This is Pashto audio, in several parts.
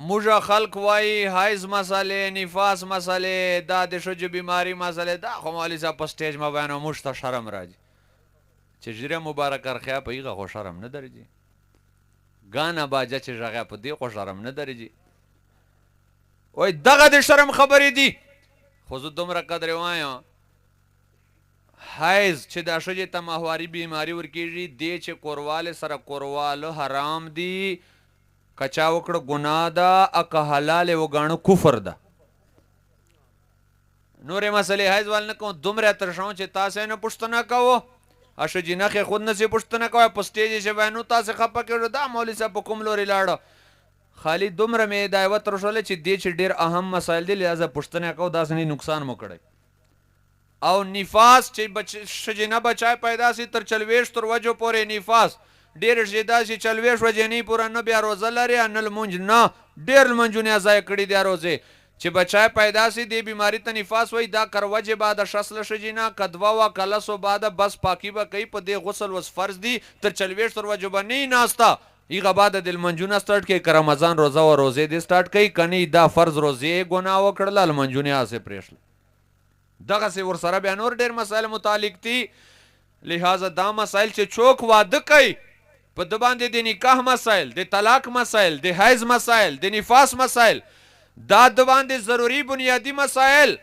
موږ خلق وای حیض مسئله نفاس مسئله دا د ښځو بیماری مسئله دا خو مولوي صاحب په سټیج ما بیانو موږ ته شرم راځي چې ژیره مبارک ارخیا په هغه خو شرم نه درځي ګانا باجه چې غږه په دې خو شرم نه درځي وای دغه د شرم خبرې دي خو زه دومره قدر وایم حیض چې دا ښځې ته ماهواري بیماري ورکېږي دې چې کورواله سره کورواله حرام دي که چا وکړه ګناه ده او که حلال وګاڼه کفر ده نورې مسلې حیض وال نه کوم دومره ترشوم چې تاسې نه پوښتنه کوو ښځې نښې خود نسې پوښتنه کوئ په سټیج یې وینو تاسې خفه کړو دا مولوي صاحب په کوم لورې لاړه خالي دومره مې دا یوه ترشوله چې دې چې ډېر اهم مسایل دي لحاظه پوښتنه کوو داسې نه نقصان مو کړی او نفاس چې ښځینه بچای پیدا سي تر 40 ورځو پورې نفاس ډېر ښځې داسې 40 ورځې نه پوره نه بیا روزه لري نه لمونځ نه ډېر لمونځونه ضایع کړي دي روزې چې بچای پیدا سي دې بیماري ته نفاس وایي دا کر وجه بعد شسل ښځینه کدوه و کلسو بعد بس پاکي به کوي په دې غسل وس فرض دي تر 40 ورځو به نه ناسته هغه بعد د لمونځونه سټارټ کوي که رمضان روزه و روزې دې سټارټ کوي کني دا فرض روزې ګناه وکړله لمونځونه هسې پرېښله دغسې ورسره بیا نور ډېر مسایل متعلق دي لہذا دا مسایل چې څوک واده کوي په ده باندې د نکاح مسایل د طلاق مسایل د حیض مسایل د نفاس مسایل دا د باندې ضروري بنیادی مسایل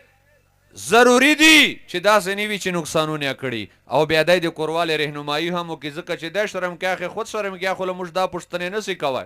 ضروری دي چې داسې نه وي چې نقصانونه کړي او بیا دی د کورواله رهنمایي هم وکړي ځکه چې دی شرمګاه خود شرمګاه خو له موږ دا پوښتنې نسي کوی